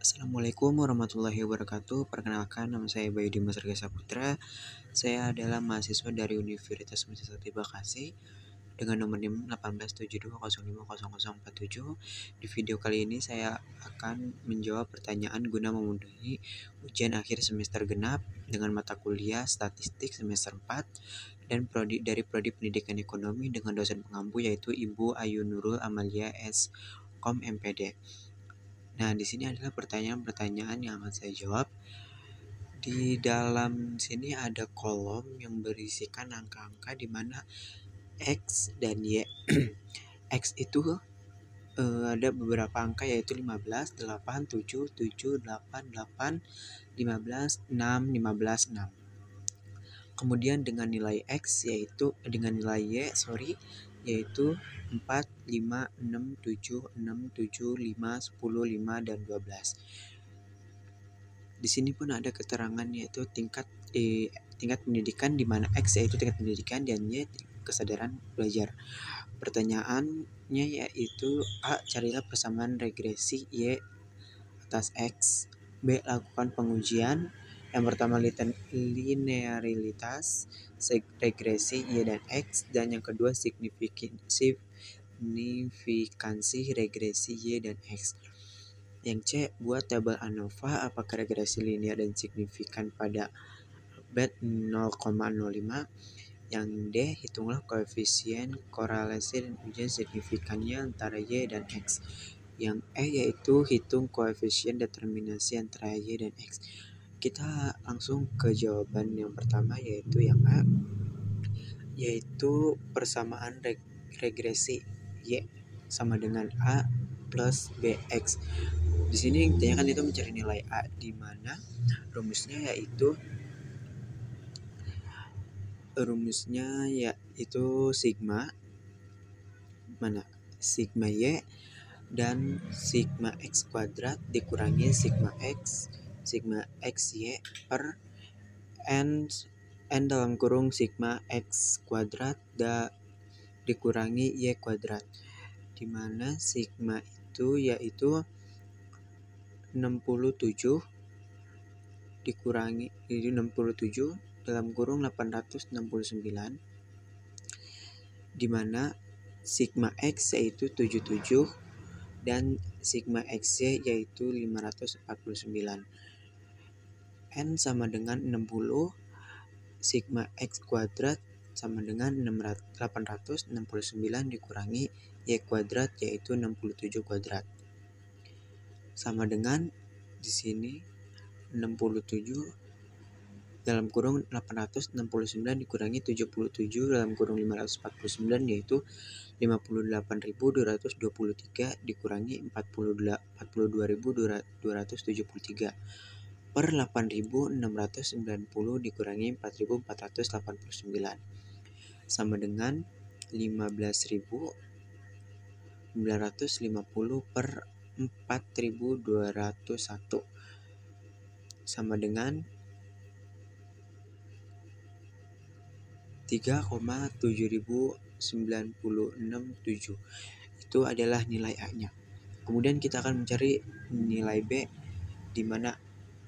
Assalamualaikum warahmatullahi wabarakatuh. Perkenalkan, nama saya Bayu Dimas Arga Saputra. Saya adalah mahasiswa dari Universitas Universitas Bekasi dengan nomor NIM 1872050047. Di video kali ini saya akan menjawab pertanyaan guna memenuhi ujian akhir semester genap dengan mata kuliah Statistik semester 4 dan dari Prodi Pendidikan Ekonomi dengan dosen pengampu yaitu Ibu Ayu Nurul Amalia S. Kom MPD. Nah, di sini adalah pertanyaan-pertanyaan yang akan saya jawab. Di dalam sini ada kolom yang berisikan angka-angka di mana X dan Y. X itu ada beberapa angka yaitu 15, 8, 7, 7, 8, 8, 15, 6, 15, 6. Kemudian dengan nilai X dengan nilai Y, yaitu 4, 5, 6, 7, 6, 7, 5, 10, 5, dan 12. Di sini pun ada keterangan yaitu tingkat pendidikan di mana X yaitu tingkat pendidikan dan Y kesadaran belajar. Pertanyaannya yaitu A. Carilah persamaan regresi Y atas X. B. Lakukan pengujian. Yang pertama linearitas regresi Y dan X, dan yang kedua signifikansi regresi Y dan X. Yang C. Buat tabel ANOVA apakah regresi linear dan signifikan pada bet 0,05. Yang D. Hitunglah koefisien korelasi dan ujian signifikannya antara Y dan X. Yang E yaitu hitung koefisien determinasi antara Y dan X. Kita langsung ke jawaban yang pertama yaitu yang A, yaitu persamaan regresi Y sama dengan A plus BX. Di sini ditanyakan itu mencari nilai A, di mana rumusnya yaitu sigma Y dan sigma X kuadrat dikurangi sigma X Y per N dalam kurung sigma X kuadrat dikurangi Y kuadrat, di mana sigma itu yaitu 67 dikurangi 67 dalam kurung 869, di mana sigma X yaitu 77 dan sigma XY yaitu 549. N sama dengan 60, sigma X kuadrat sama dengan 869 dikurangi Y kuadrat yaitu 67 kuadrat. Sama dengan di sini 67 dalam kurung 869 dikurangi 77 dalam kurung 549 yaitu 58.223 dikurangi 42.273 per 8.690 dikurangi 4.489 sama dengan 15.950 per 4.201 sama dengan 3,70967. Itu adalah nilai A-nya. Kemudian kita akan mencari nilai B, di mana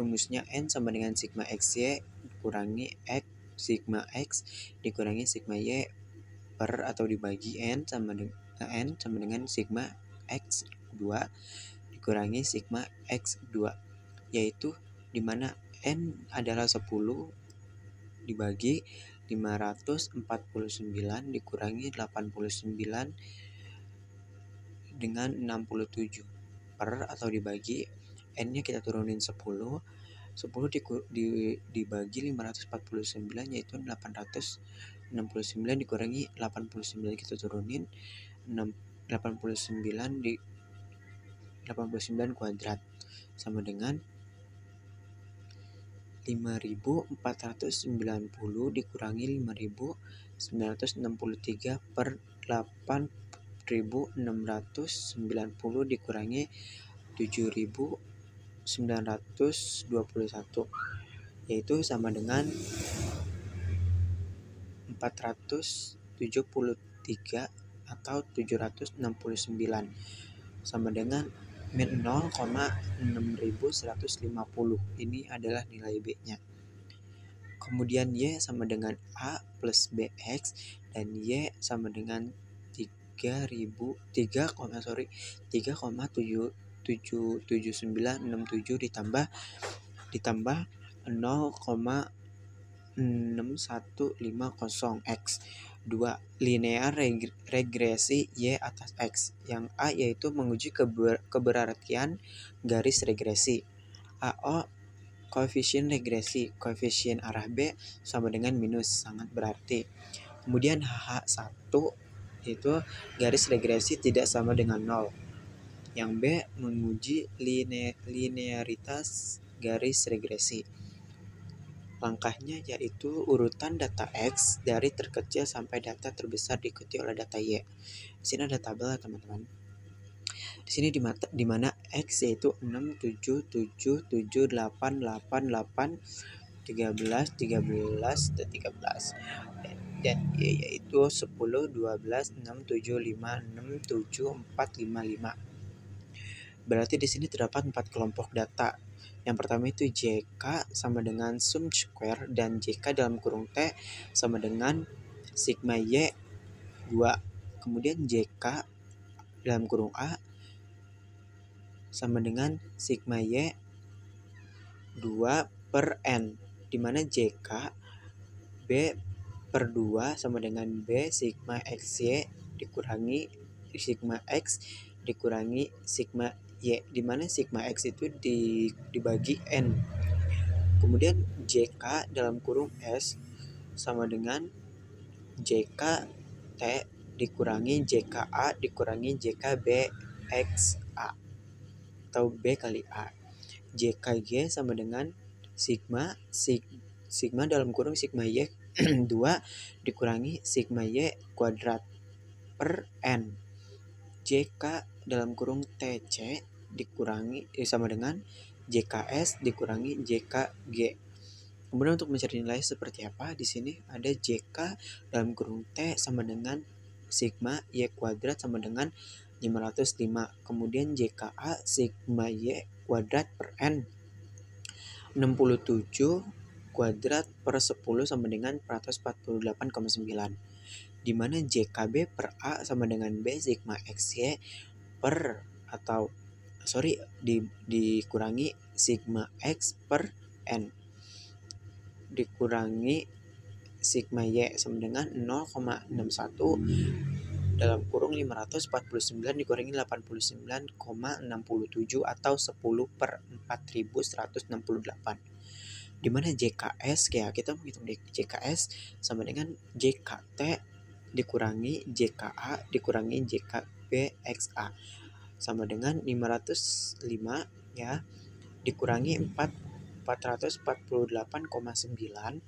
rumusnya N sama dengan sigma XY dikurangi X sigma X dikurangi sigma Y per atau dibagi N sama dengan sigma X2 dikurangi sigma X2, yaitu di mana N adalah 10 dibagi 549 dikurangi 89 dengan 67 per atau dibagi N-nya kita turunin 10 dibagi 549 yaitu 869 dikurangi 89 kita turunin 89 kuadrat sama dengan 5.490 dikurangi 5.963 per 8.690 dikurangi 7.921, yaitu sama dengan 473 atau 769 sama dengan min 0,6150. Ini adalah nilai B-nya. Kemudian Y sama dengan A plus BX dan Y sama dengan 3,7967 ditambah 0,6150 2. Linear regresi Y atas X. Yang A yaitu menguji keberartian garis regresi. AO koefisien regresi, koefisien arah B sama dengan minus, sangat berarti. Kemudian HH1 itu garis regresi tidak sama dengan 0. Yang B menguji linearitas garis regresi. Langkahnya yaitu urutan data X dari terkecil sampai data terbesar diikuti oleh data Y. Di sini ada tabel teman-teman. Di sini di mana X yaitu 6, 7, 7, 7, 8, 8, 8, 13, 13, dan 13. Dan Y yaitu 10, 12, 6, 7, 5, 6, 7, 4, 5, 5. Berarti di sini terdapat 4 kelompok data. Yang pertama itu JK sama dengan sum square dan JK dalam kurung T sama dengan sigma Y 2. Kemudian JK dalam kurung A sama dengan sigma Y 2 per N, di mana JK B per 2 sama dengan B sigma XY dikurangi sigma X dikurangi sigma Y, di mana sigma X itu dibagi N. Kemudian JK dalam kurung S sama dengan JK T dikurangi JKA dikurangi JKB XA atau B kali A. JKG sama dengan sigma dalam kurung sigma Y 2 dikurangi sigma Y kuadrat per N. JK dalam kurung TC dikurangi sama dengan JKS dikurangi JKG. Kemudian untuk mencari nilai seperti apa, di sini ada JK dalam kurung T sama dengan sigma Y kuadrat sama dengan 505. Kemudian JKA sigma Y kuadrat per N 67 kuadrat per 10 sama dengan 448,9. Di mana JKB per A sama dengan B sigma XY dikurangi sigma X per N dikurangi sigma Y sama dengan 0,61 dalam kurung 549 dikurangi 89,67 atau 10 per 4168. Di mana JKS, ya kita menghitung JKS sama dengan JKT dikurangi JKA dikurangi JKBXA sama dengan 505 ya dikurangi 448,9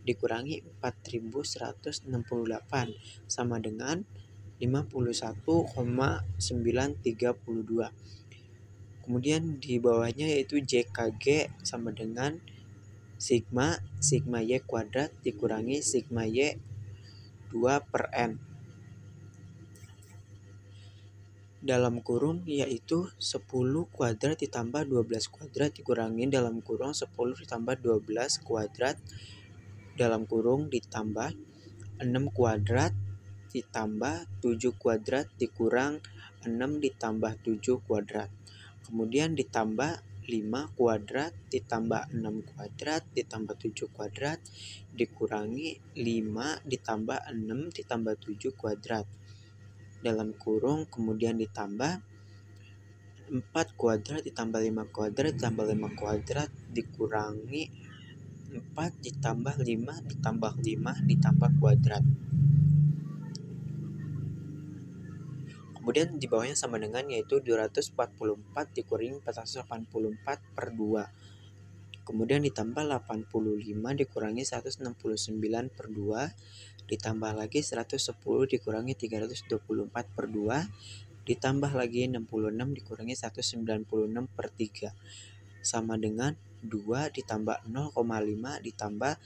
dikurangi 4168 sama dengan 51,932. Kemudian di bawahnya yaitu JKG sama dengan sigma Y kuadrat dikurangi sigma Y 2 per N dalam kurung yaitu 10 kuadrat ditambah 12 kuadrat dikurangi dalam kurung 10 ditambah 12 kuadrat dalam kurung ditambah 6 kuadrat ditambah 7 kuadrat dikurang 6 ditambah 7 kuadrat. Kemudian ditambah 5 kuadrat ditambah 6 kuadrat ditambah 7 kuadrat dikurangi 5 ditambah 6 ditambah 7 kuadrat dalam kurung kemudian ditambah 4 kuadrat ditambah 5 kuadrat ditambah 5 kuadrat dikurangi 4 ditambah 5 ditambah 5 ditambah kuadrat. Kemudian di bawahnya sama dengan yaitu 244 dikurangi 484 per 2. Kemudian ditambah 85 dikurangi 169 per 2. Ditambah lagi 110 dikurangi 324 per 2. Ditambah lagi 66 dikurangi 196 per 3. Sama dengan 2 ditambah 0,5 ditambah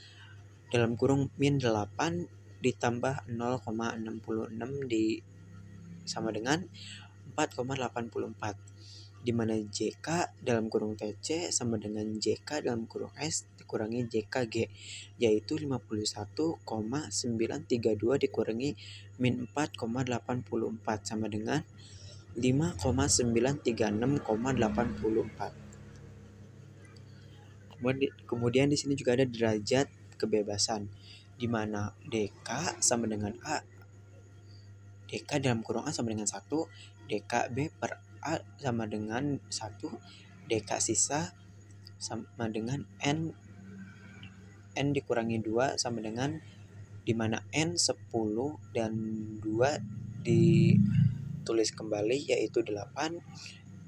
dalam kurung min 8 ditambah 0,66 sama dengan 4,84. di mana JK dalam kurung TC sama dengan JK dalam kurung S dikurangi JKG, yaitu 51,932 dikurangi min 4,84 sama dengan 5,936,84. Kemudian di sini juga ada derajat kebebasan, di mana DK sama dengan A, DK dalam kurung A sama dengan 1, DKB per A sama dengan 1, DK sisa sama dengan N dikurangi 2 sama dengan, di mana N 10 dan 2 ditulis kembali yaitu 8.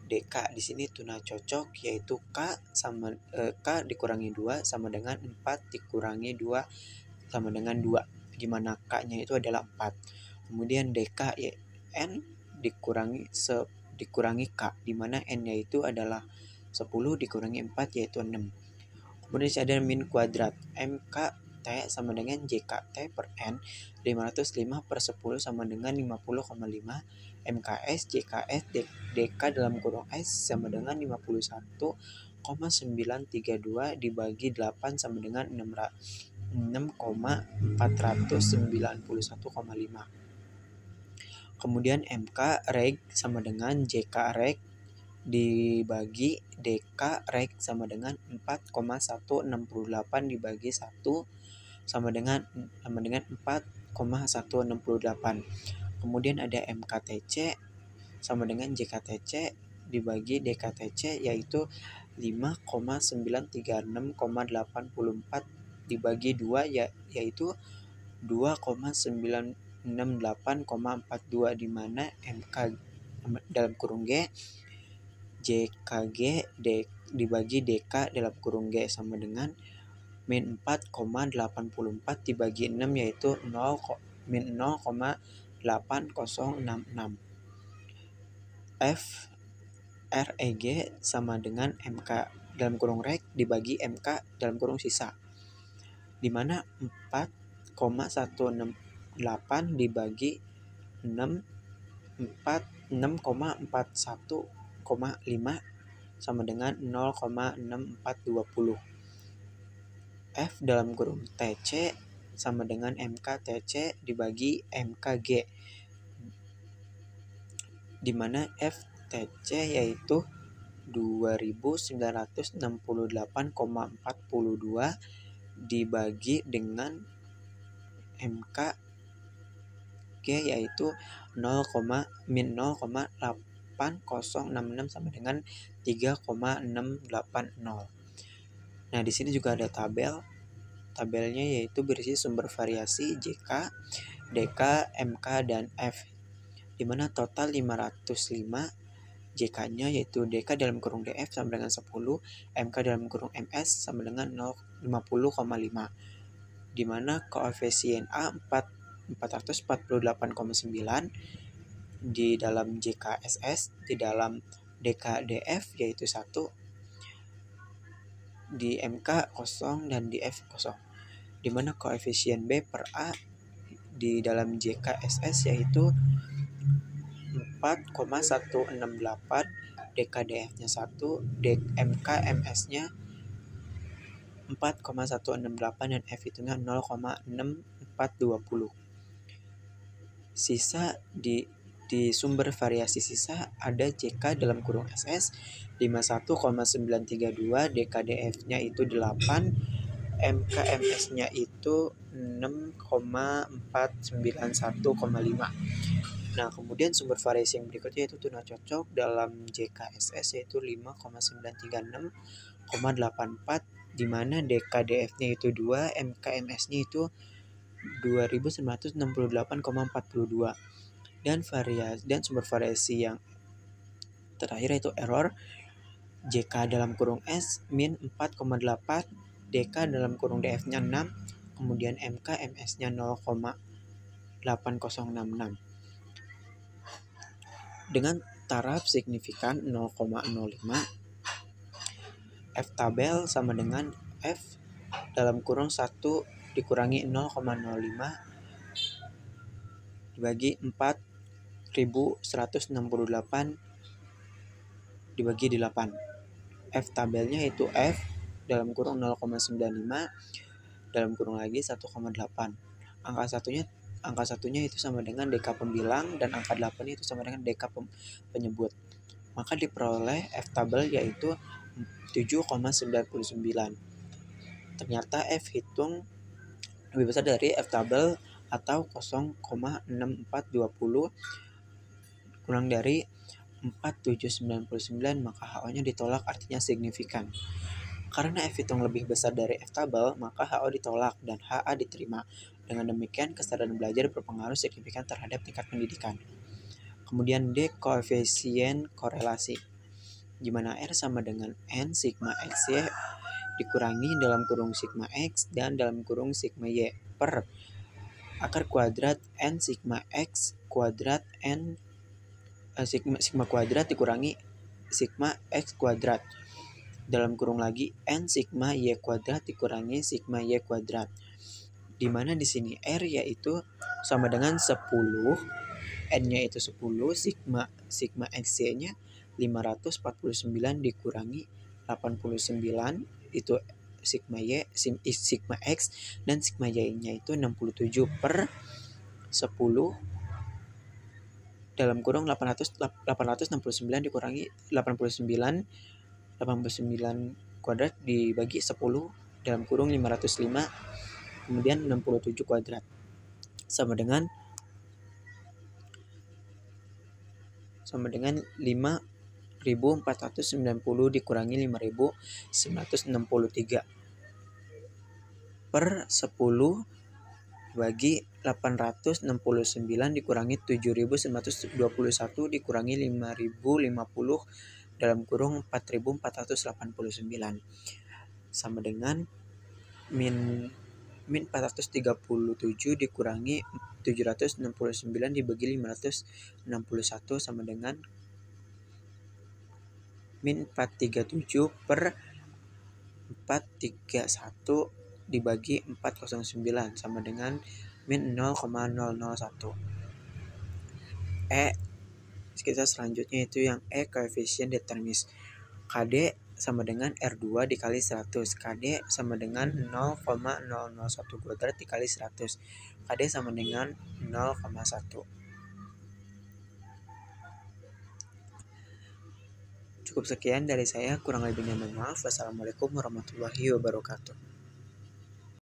DK di sini tuna cocok yaitu K dikurangi 2 sama dengan 4 dikurangi 2 sama dengan 2, di mana K-nya itu adalah 4. Kemudian DK ya N dikurangi K, di mana N-nya itu adalah 10 dikurangi 4 yaitu 6. Kemudian ada min kuadrat, MK T sama dengan JKT per N 505 per 10 sama dengan 50,5, MKS JKS DK dalam kurung S sama dengan 51,932 dibagi 8 sama dengan 6,491,5. Kemudian MK reg sama dengan JK reg dibagi DK reg sama dengan 4,168 dibagi 1 sama dengan 4,168. Kemudian ada MKTC sama dengan JKTC dibagi DKTC yaitu 5,936,84 dibagi 2 yaitu 2,968,42, di mana MK dalam kurung G JKG dibagi DK dalam kurung G sama dengan min 4,84 dibagi 6 yaitu min 0,8066. F REG sama dengan MK dalam kurung reg dibagi MK dalam kurung sisa, di mana 4,168 dibagi 6,41,5 sama dengan 0,6420. F dalam kurung TC sama dengan MKTC dibagi MKG, di mana FTC yaitu 2968,42 dibagi dengan MKG yaitu min 0,8066 sama dengan 3,680. Nah, di sini juga ada tabelnya yaitu berisi sumber variasi JK, DK, MK, dan F, di mana total 505. JK-nya yaitu DK dalam kurung DF sama dengan 10, MK dalam kurung MS sama dengan 50,5, di mana koefisien A 448,9 di dalam JKSS, di dalam DKDF yaitu 1, di MK 0 dan di F 0, di mana koefisien B per A di dalam JKSS yaitu 4,168, DKDF-nya 1, MK MS-nya 4,168 dan F itu 0,6420. Sisa di sumber variasi sisa ada JK dalam kurung SS 51,932, DKDF-nya itu 8, MKMS-nya itu 6,491,5. Nah, kemudian sumber variasi yang berikutnya yaitu tuna cocok dalam JKSS yaitu 5,936,84, di mana DKDF-nya itu 2, MKMS-nya itu 2968,42. Dan sumber variasi yang terakhir yaitu error JK dalam kurung S min 4,8, DK dalam kurung DF-nya 6, kemudian MKMS-nya 0,8066 dengan taraf signifikan 0,05. F tabel sama dengan F dalam kurung 1 dikurangi 0,05 dibagi 4168 dibagi 8. F tabelnya itu F dalam kurung 0,95 dalam kurung lagi 1,8. Angka satunya itu sama dengan deka pembilang dan angka 8 itu sama dengan deka penyebut. Maka diperoleh F tabel yaitu 7,99. Ternyata F hitung lebih besar dari F tabel atau 0,6420 kurang dari 4799, maka HO-nya ditolak, artinya signifikan. Karena F hitung lebih besar dari F tabel, maka HO ditolak dan HA diterima. Dengan demikian, kesadaran belajar berpengaruh signifikan terhadap tingkat pendidikan. Kemudian D, koefisien korelasi. Di mana R sama dengan N sigma XY dikurangi dalam kurung sigma X dan dalam kurung sigma Y per akar kuadrat N sigma X kuadrat N sigma kuadrat dikurangi sigma X kuadrat dalam kurung lagi N sigma Y kuadrat dikurangi sigma Y kuadrat, di mana di sini R yaitu sama dengan 10, N-nya itu 10, sigma XY-nya 549 dikurangi 89 itu sigma Y, sigma X, dan sigma Y-nya itu 67 per 10 dalam kurung 869 dikurangi 89 kuadrat dibagi 10 dalam kurung 505 kemudian 67 kuadrat sama dengan 5.490 dikurangi 5.963 per 10 bagi 869 dikurangi 7.921 dikurangi 5.050 dalam kurung 4.489 sama dengan min 437 dikurangi 769 dibagi 561 sama dengan min 437 per 431 dibagi 409 sama dengan min 0,001. Kita selanjutnya itu yang koefisien determinis. KD sama dengan R2 dikali 100. KD sama dengan 0,001 kuadrat dikali 100. KD sama dengan 0,1. Cukup sekian dari saya, kurang lebihnya mohon maaf. Wassalamualaikum warahmatullahi wabarakatuh.